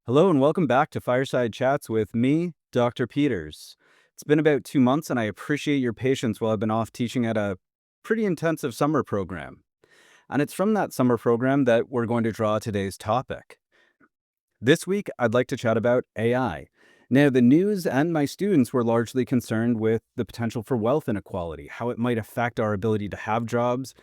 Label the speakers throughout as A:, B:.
A: Hello and welcome back to Fireside Chats with me, Dr. Peters. It's been about 2 months and I appreciate your patience while I've been off teaching at a pretty intensive summer program. And it's from that summer program that we're going to draw today's topic. This week, I'd like to chat about AI. Now, the news and my students were largely concerned with the potential for wealth inequality, how it might affect our ability to have jobs,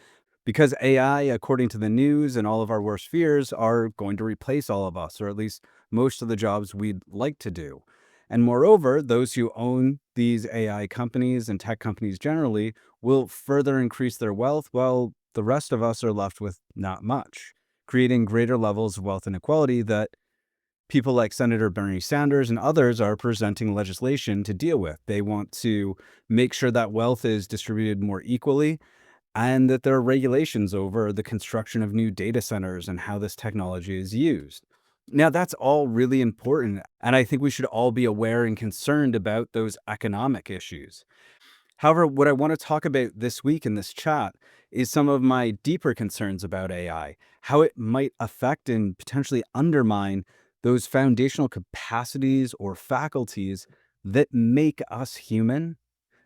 A: because AI, according to the news and all of our worst fears, are going to replace all of us, or at least most of the jobs we'd like to do. And moreover, those who own these AI companies and tech companies generally will further increase their wealth, while the rest of us are left with not much, creating greater levels of wealth inequality that people like Senator Bernie Sanders and others are presenting legislation to deal with. They want to make sure that wealth is distributed more equally and that there are regulations over the construction of new data centers and how this technology is used. Now, that's all really important, and I think we should all be aware and concerned about those economic issues. However, what I want to talk about this week in this chat is some of my deeper concerns about AI, how it might affect and potentially undermine those foundational capacities or faculties that make us human,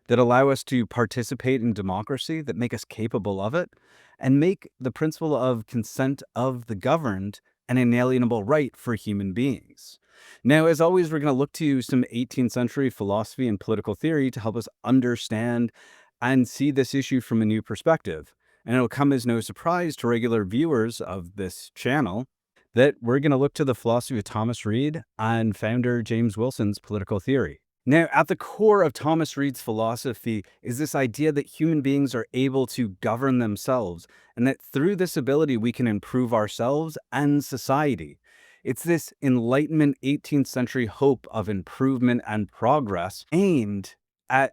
A: that allow us to participate in democracy, that make us capable of it, and make the principle of consent of the governed an inalienable right for human beings. Now, as always, we're going to look to some 18th century philosophy and political theory to help us understand and see this issue from a new perspective. And it'll come as no surprise to regular viewers of this channel that we're going to look to the philosophy of Thomas Reid and founder James Wilson's political theory. Now, at the core of Thomas Reid's philosophy is this idea that human beings are able to govern themselves, and that through this ability we can improve ourselves and society. It's this Enlightenment 18th century hope of improvement and progress aimed at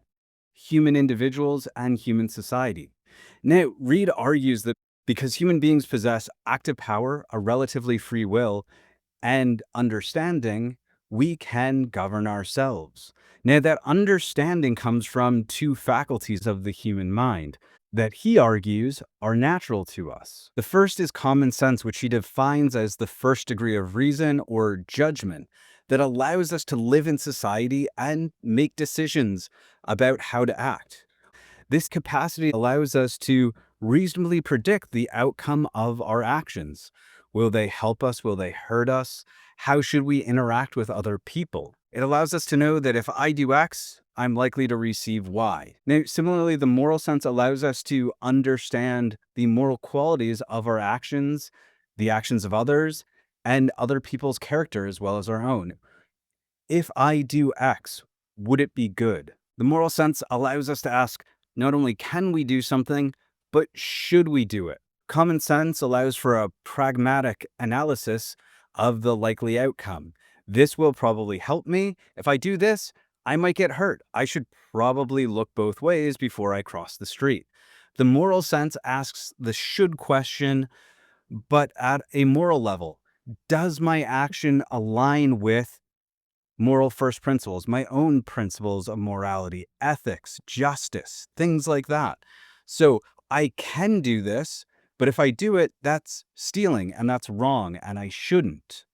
A: human individuals and human society. Now, Reid argues that because human beings possess active power, a relatively free will, and understanding, we can govern ourselves. Now, that understanding comes from two faculties of the human mind that he argues are natural to us. The first is common sense, which he defines as the first degree of reason or judgment that allows us to live in society and make decisions about how to act. This capacity allows us to reasonably predict the outcome of our actions. Will they help us? Will they hurt us? How should we interact with other people? It allows us to know that if I do X, I'm likely to receive Y. Now, similarly, the moral sense allows us to understand the moral qualities of our actions, the actions of others, and other people's character as well as our own. If I do X, would it be good? The moral sense allows us to ask, not only can we do something, but should we do it? Common sense allows for a pragmatic analysis of the likely outcome. This will probably help me. If I do this, I might get hurt. I should probably look both ways before I cross the street. The moral sense asks the should question, but at a moral level. Does my action align with moral first principles, my own principles of morality, ethics, justice, things like that? So I can do this, but if I do it, that's stealing and that's wrong and I shouldn't.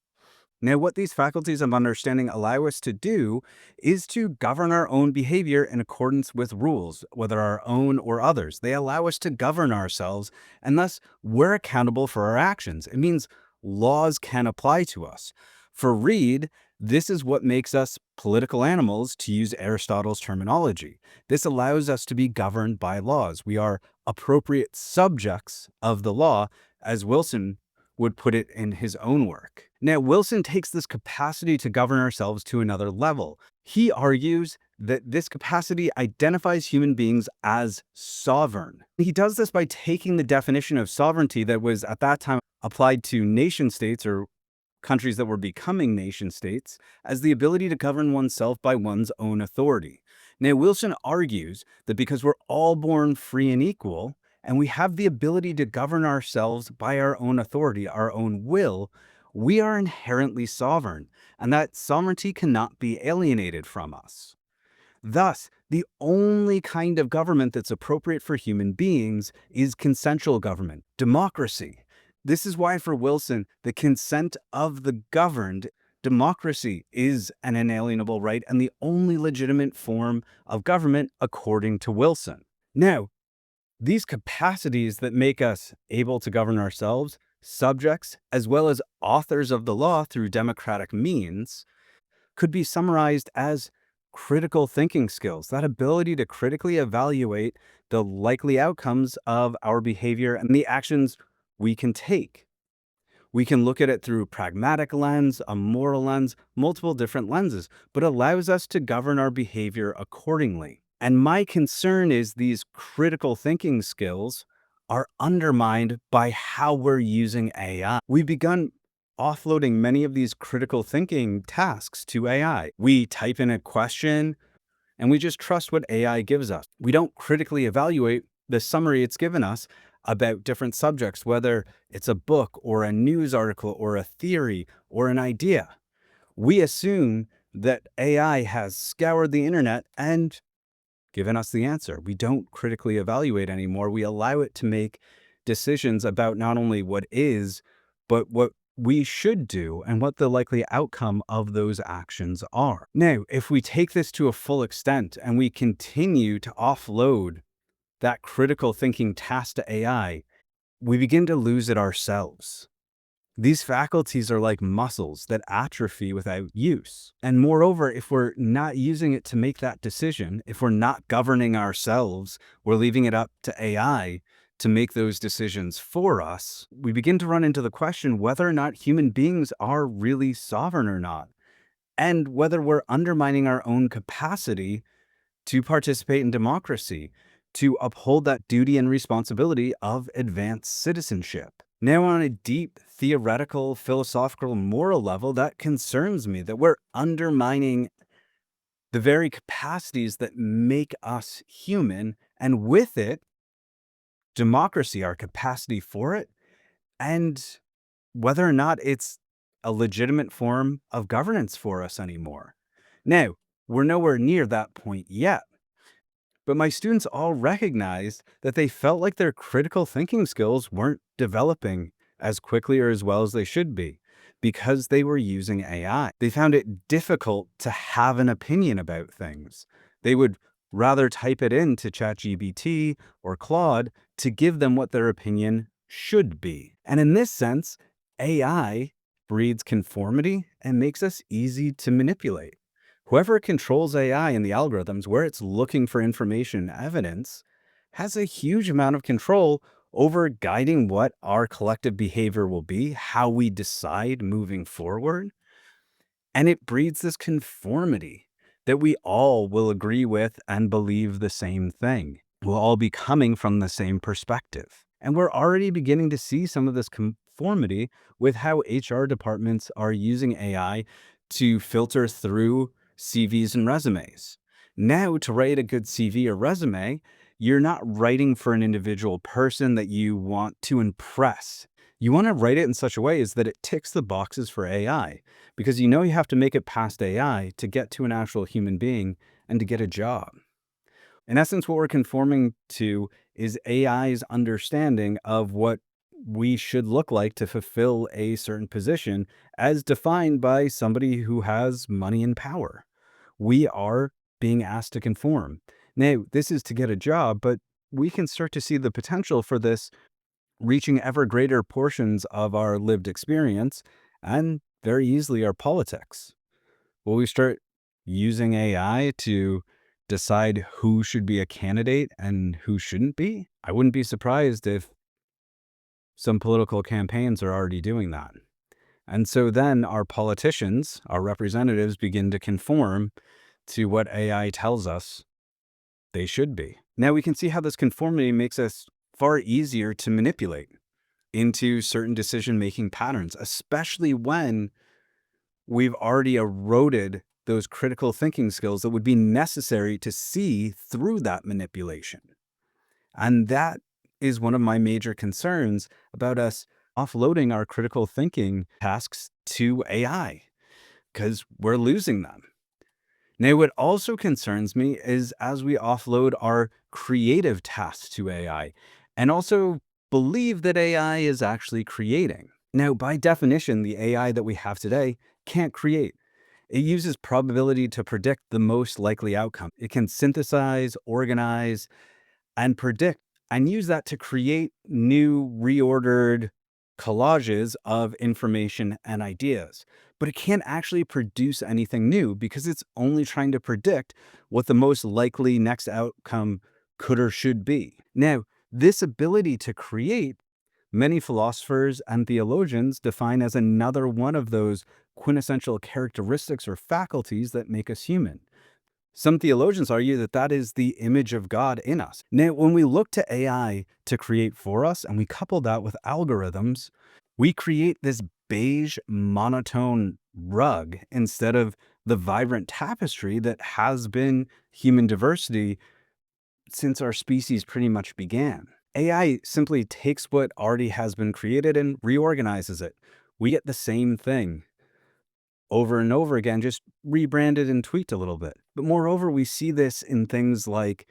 A: Now, what these faculties of understanding allow us to do is to govern our own behavior in accordance with rules, whether our own or others. They allow us to govern ourselves, and thus we're accountable for our actions. It means laws can apply to us. For Reid, this is what makes us political animals, to use Aristotle's terminology. This allows us to be governed by laws. We are appropriate subjects of the law, as Wilson would put it in his own work. Now, Wilson takes this capacity to govern ourselves to another level. He argues that this capacity identifies human beings as sovereign. He does this by taking the definition of sovereignty that was at that time applied to nation states or countries that were becoming nation states as the ability to govern oneself by one's own authority. Now, Wilson argues that because we're all born free and equal, and we have the ability to govern ourselves by our own authority, our own will, we are inherently sovereign, and that sovereignty cannot be alienated from us. Thus, the only kind of government that's appropriate for human beings is consensual government, democracy. This is why, for Wilson, the consent of the governed democracy is an inalienable right and the only legitimate form of government, according to Wilson. Now, these capacities that make us able to govern ourselves, subjects, as well as authors of the law through democratic means, could be summarized as critical thinking skills, that ability to critically evaluate the likely outcomes of our behavior and the actions we can take. We can look at it through a pragmatic lens, a moral lens, multiple different lenses, but allows us to govern our behavior accordingly. And my concern is these critical thinking skills are undermined by how we're using AI. We've begun offloading many of these critical thinking tasks to AI. We type in a question and we just trust what AI gives us. We don't critically evaluate the summary it's given us about different subjects, whether it's a book or a news article or a theory or an idea. We assume that AI has scoured the internet and given us the answer. We don't critically evaluate anymore. We allow it to make decisions about not only what is, but what we should do and what the likely outcome of those actions are. Now, if we take this to a full extent and we continue to offload that critical thinking task to AI, we begin to lose it ourselves. These faculties are like muscles that atrophy without use. And moreover, if we're not using it to make that decision, if we're not governing ourselves, we're leaving it up to AI to make those decisions for us, we begin to run into the question whether or not human beings are really sovereign or not, and whether we're undermining our own capacity to participate in democracy, to uphold that duty and responsibility of advanced citizenship. Now, on a deep theoretical, philosophical, moral level, that concerns me that we're undermining the very capacities that make us human, and with it, democracy, our capacity for it, and whether or not it's a legitimate form of governance for us anymore. Now, we're nowhere near that point yet. But my students all recognized that they felt like their critical thinking skills weren't developing as quickly or as well as they should be because they were using AI. They found it difficult to have an opinion about things. They would rather type it into ChatGPT or Claude to give them what their opinion should be. And in this sense, AI breeds conformity and makes us easy to manipulate. Whoever controls AI and the algorithms where it's looking for information and evidence has a huge amount of control over guiding what our collective behavior will be, how we decide moving forward. And it breeds this conformity that we all will agree with and believe the same thing. We'll all be coming from the same perspective. And we're already beginning to see some of this conformity with how HR departments are using AI to filter through CVs and resumes. Now, to write a good CV or resume, you're not writing for an individual person that you want to impress. You want to write it in such a way as that it ticks the boxes for AI, because you know you have to make it past AI to get to an actual human being and to get a job. In essence, what we're conforming to is AI's understanding of what we should look like to fulfill a certain position as defined by somebody who has money and power. We are being asked to conform. Now, this is to get a job, but we can start to see the potential for this reaching ever greater portions of our lived experience and very easily our politics. Will we start using AI to decide who should be a candidate and who shouldn't be? I wouldn't be surprised if some political campaigns are already doing that. And so then our politicians, our representatives, begin to conform to what AI tells us they should be. Now we can see how this conformity makes us far easier to manipulate into certain decision-making patterns, especially when we've already eroded those critical thinking skills that would be necessary to see through that manipulation. And that is one of my major concerns about us offloading our critical thinking tasks to AI, because we're losing them. Now, what also concerns me is as we offload our creative tasks to AI and also believe that AI is actually creating. Now, by definition, the AI that we have today can't create. It uses probability to predict the most likely outcome. It can synthesize, organize, and predict and use that to create new reordered collages of information and ideas. But it can't actually produce anything new because it's only trying to predict what the most likely next outcome could or should be. Now, this ability to create, many philosophers and theologians define as another one of those quintessential characteristics or faculties that make us human. Some theologians argue that that is the image of God in us. Now, when we look to AI to create for us and we couple that with algorithms, we create this beige, monotone rug instead of the vibrant tapestry that has been human diversity since our species pretty much began. AI simply takes what already has been created and reorganizes it. We get the same thing over and over again, just rebranded and tweaked a little bit. But moreover, we see this in things like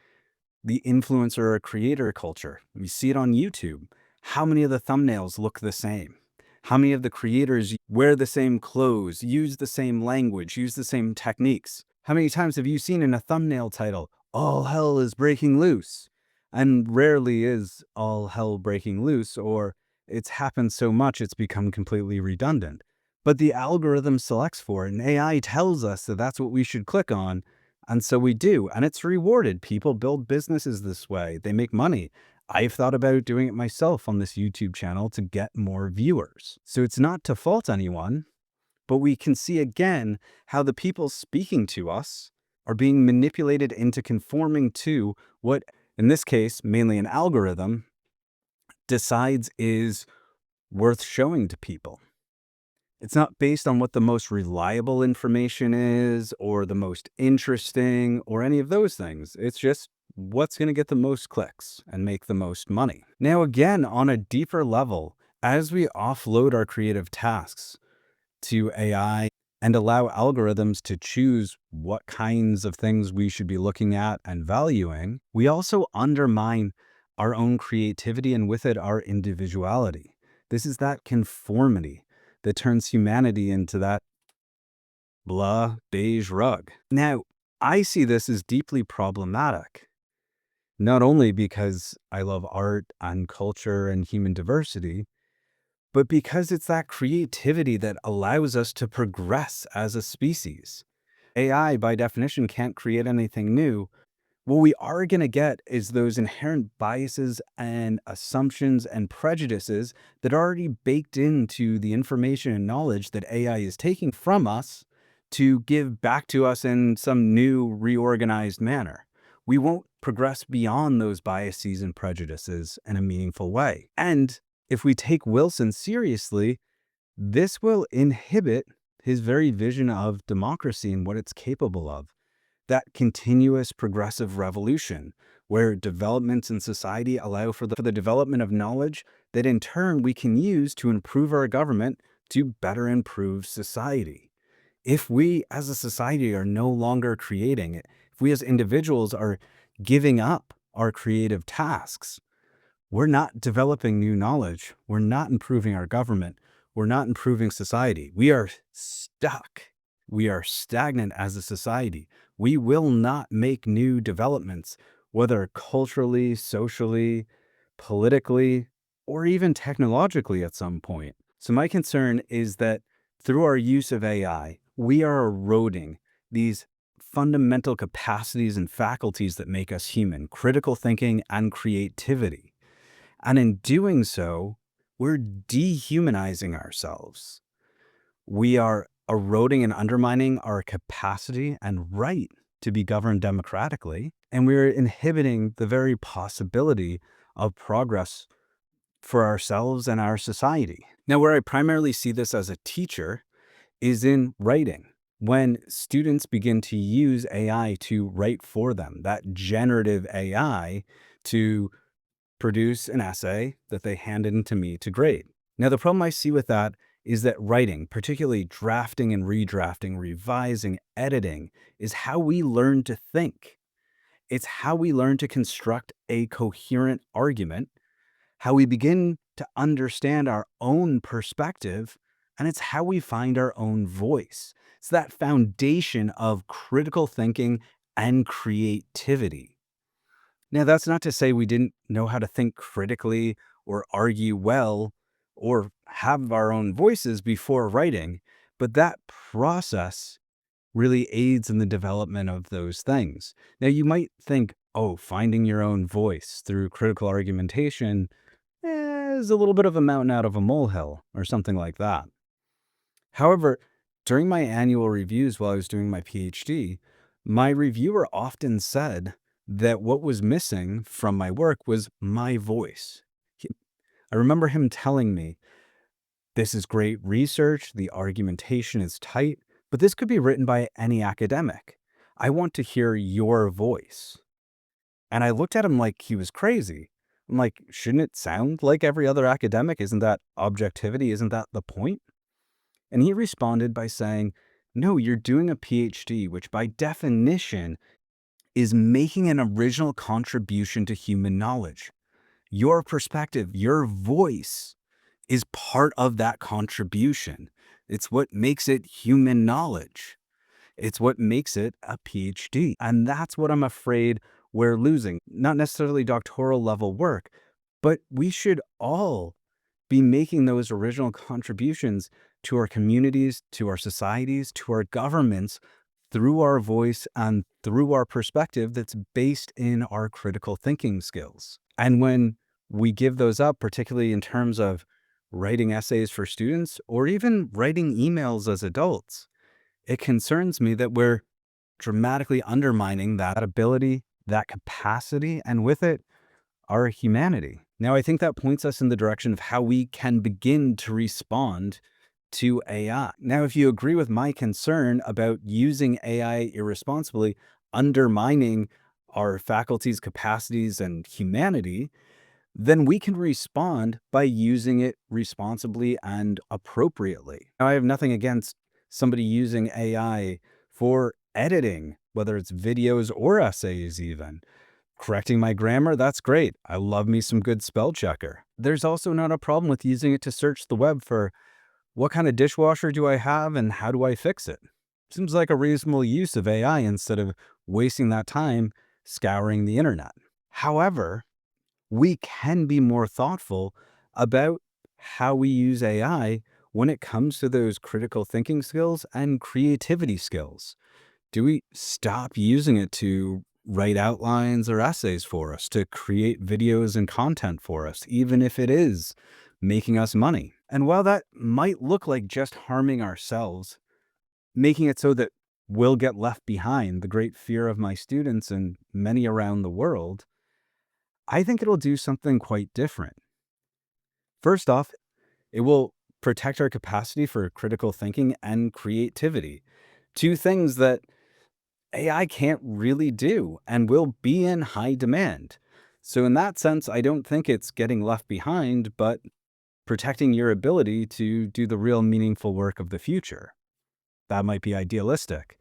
A: the influencer or creator culture. We see it on YouTube. How many of the thumbnails look the same? How many of the creators wear the same clothes, use the same language, use the same techniques? How many times have you seen in a thumbnail title, "All hell is breaking loose"? And rarely is all hell breaking loose, or it's happened so much it's become completely redundant. But the algorithm selects for it, and AI tells us that that's what we should click on, and so we do, and it's rewarded. People build businesses this way. They make money. I've thought about doing it myself on this YouTube channel to get more viewers. So it's not to fault anyone, but we can see again how the people speaking to us are being manipulated into conforming to what, in this case, mainly an algorithm, decides is worth showing to people. It's not based on what the most reliable information is or the most interesting or any of those things. It's just what's going to get the most clicks and make the most money. Now, again, on a deeper level, as we offload our creative tasks to AI and allow algorithms to choose what kinds of things we should be looking at and valuing, we also undermine our own creativity and with it our individuality. This is that conformity that turns humanity into that blah, beige rug. Now, I see this as deeply problematic, not only because I love art and culture and human diversity, but because it's that creativity that allows us to progress as a species. AI, by definition, can't create anything new. What we are going to get is those inherent biases and assumptions and prejudices that are already baked into the information and knowledge that AI is taking from us to give back to us in some new reorganized manner. We won't progress beyond those biases and prejudices in a meaningful way. And if we take Wilson seriously, this will inhibit his very vision of democracy and what it's capable of. That continuous progressive revolution where developments in society allow for the development of knowledge that in turn we can use to improve our government to better improve society. If we as a society are no longer creating it, if we as individuals are giving up our creative tasks, we're not developing new knowledge. We're not improving our government. We're not improving society. We are stuck. We are stagnant as a society. We will not make new developments, whether culturally, socially, politically, or even technologically at some point. So my concern is that through our use of AI, we are eroding these fundamental capacities and faculties that make us human, critical thinking and creativity. And in doing so, we're dehumanizing ourselves. We are eroding and undermining our capacity and right to be governed democratically. And we're inhibiting the very possibility of progress for ourselves and our society. Now, where I primarily see this as a teacher is in writing. When students begin to use AI to write for them, that generative AI to produce an essay that they hand in to me to grade. Now, the problem I see with that is that writing, particularly drafting and redrafting, revising, editing, is how we learn to think. It's how we learn to construct a coherent argument, how we begin to understand our own perspective And it's how we find our own voice. It's that foundation of critical thinking and creativity. Now, that's not to say we didn't know how to think critically or argue well or have our own voices before writing, but that process really aids in the development of those things. Now, you might think, oh, finding your own voice through critical argumentation is a little bit of a mountain out of a molehill or something like that. However, during my annual reviews while I was doing my PhD, my reviewer often said that what was missing from my work was my voice. He- I remember him telling me, this is great research, the argumentation is tight, but this could be written by any academic. I want to hear your voice. And I looked at him like he was crazy. I'm like, shouldn't it sound like every other academic? Isn't that objectivity? Isn't that the point? And he responded by saying, no, you're doing a PhD, which by definition is making an original contribution to human knowledge. Your perspective, your voice is part of that contribution. It's what makes it human knowledge. It's what makes it a PhD. And that's what I'm afraid we're losing. Not necessarily doctoral level work, but we should all be making those original contributions to our communities, to our societies, to our governments through our voice and through our perspective that's based in our critical thinking skills. And when we give those up, particularly in terms of writing essays for students or even writing emails as adults, it concerns me that we're dramatically undermining that ability, that capacity, and with it, our humanity. Now, I think that points us in the direction of how we can begin to respond to AI. Now, if you agree with my concern about using AI irresponsibly, undermining our faculties, capacities, and humanity, then we can respond by using it responsibly and appropriately. Now, I have nothing against somebody using AI for editing, whether it's videos or essays, even. Correcting my grammar, that's great. I love me some good spell checker. There's also not a problem with using it to search the web for what kind of dishwasher do I have and how do I fix it? Seems like a reasonable use of AI instead of wasting that time scouring the internet. However, we can be more thoughtful about how we use AI when it comes to those critical thinking skills and creativity skills. Do we stop using it to write outlines or essays for us, to create videos and content for us, even if it is making us money? And while that might look like just harming ourselves, making it so that we'll get left behind, the great fear of my students and many around the world, I think it'll do something quite different. First off, it will protect our capacity for critical thinking and creativity, two things that AI can't really do and will be in high demand. So, in that sense, I don't think it's getting left behind, but protecting your ability to do the real meaningful work of the future. That might be idealistic.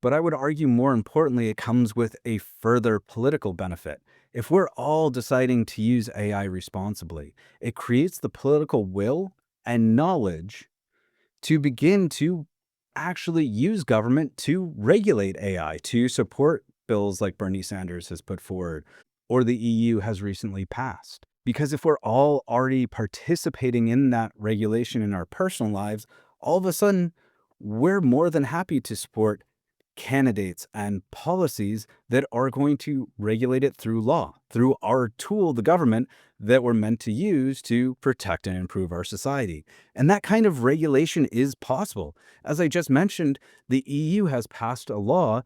A: But I would argue more importantly, it comes with a further political benefit. If we're all deciding to use AI responsibly, it creates the political will and knowledge to begin to actually use government to regulate AI, to support bills like Bernie Sanders has put forward or the EU has recently passed. Because if we're all already participating in that regulation in our personal lives, all of a sudden, we're more than happy to support candidates and policies that are going to regulate it through law, through our tool, the government, that we're meant to use to protect and improve our society. And that kind of regulation is possible. As I just mentioned, the EU has passed a law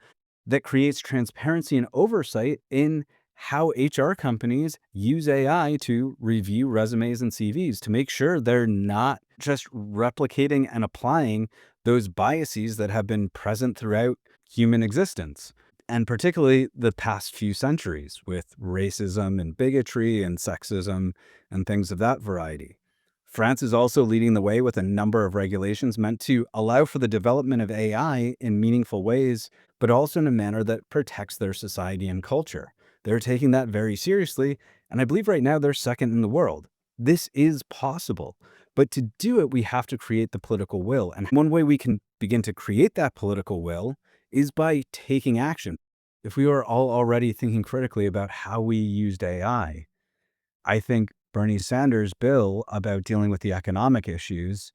A: that creates transparency and oversight in how HR companies use AI to review resumes and CVs to make sure they're not just replicating and applying those biases that have been present throughout human existence, and particularly the past few centuries with racism and bigotry and sexism and things of that variety. France is also leading the way with a number of regulations meant to allow for the development of AI in meaningful ways, but also in a manner that protects their society and culture. They're taking that very seriously, and I believe right now they're second in the world. This is possible, But to do it, we have to create the political will. And one way we can begin to create that political will is by taking action. If we are all already thinking critically about how we used I think Bernie Sanders' bill about dealing with the economic issues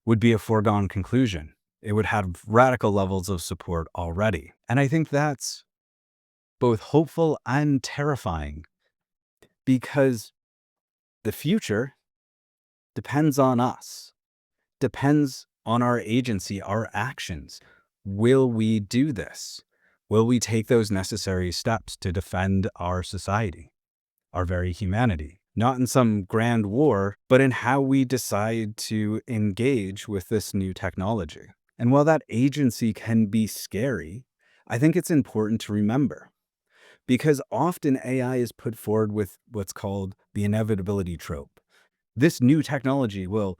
A: would be a foregone conclusion. It would have radical levels of support already. And I think that's both hopeful and terrifying because the future depends on us, depends on our agency, our actions. Will we do this? Will we take those necessary steps to defend our society, our very humanity? Not in some grand war, but in how we decide to engage with this new technology. And while that agency can be scary, I think it's important to remember because often AI is put forward with what's called the inevitability trope. This new technology will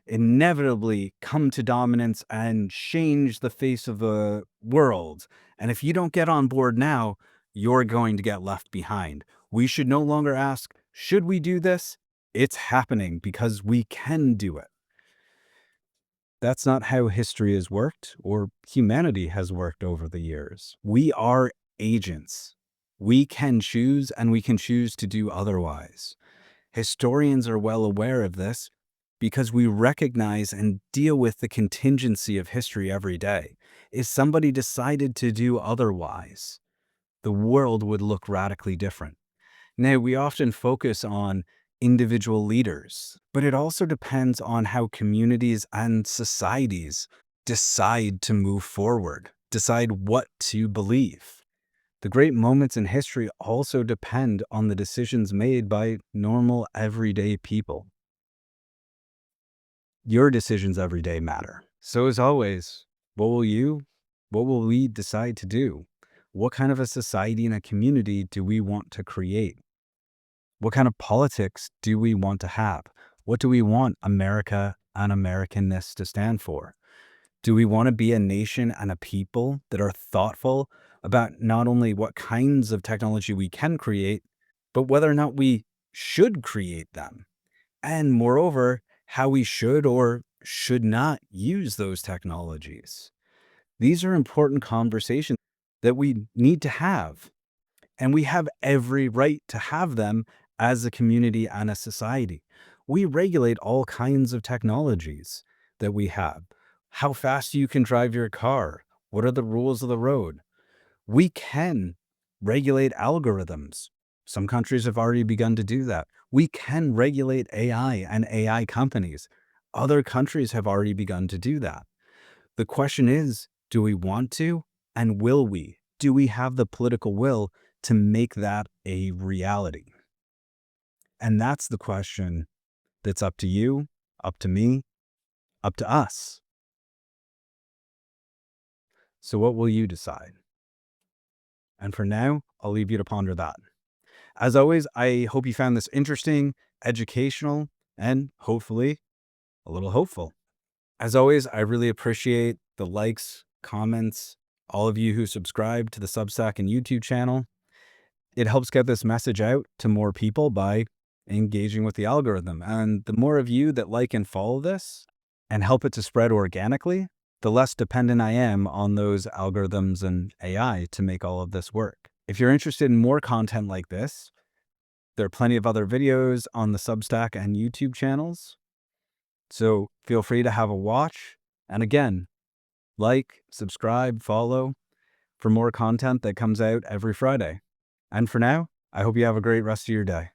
A: inevitably come to dominance and change the face of the world. And if you don't get on board now, you're going to get left behind. We should no longer ask, should we do this? It's happening because we can do it. That's not how history has worked or humanity has worked over the years. We are agents. We can choose and we can choose to do otherwise. Historians are well aware of this because we recognize and deal with the contingency of history every day. If somebody decided to do otherwise, the world would look radically different. Now, we often focus on individual leaders, but it also depends on how communities and societies decide to move forward, decide what to believe. The great moments in history also depend on the decisions made by normal, everyday people. Your decisions every day matter. So as always, what will we decide to do? What kind of a society and a community do we want to create? What kind of politics do we want to have? What do we want America and Americanness to stand for? Do we want to be a nation and a people that are thoughtful about not only what kinds of technology we can create, but whether or not we should create them? And moreover, how we should or should not use those technologies. These are important conversations that we need to have, and we have every right to have them as a community and a society. We regulate all kinds of technologies that we have. How fast you can drive your car. What are the rules of the road? We can regulate algorithms. Some countries have already begun to do that. We can regulate AI and AI companies. Other countries have already begun to do that. The question is, do we want to and will we? Do we have the political will to make that a reality? And that's the question that's up to you, up to me, up to us. So what will you decide? And for now, I'll leave you to ponder that. As always, I hope you found this interesting, educational, and hopefully a little hopeful. As always, I really appreciate the likes, comments, all of you who subscribe to the Substack and YouTube channel. It helps get this message out to more people by engaging with the algorithm. And the more of you that like and follow this and help it to spread organically, the less dependent I am on those algorithms and AI to make all of this work. If you're interested in more content like this, there are plenty of other videos on the Substack and YouTube channels. So feel free to have a watch. And again, like, subscribe, follow for more content that comes out every Friday. And for now, I hope you have a great rest of your day.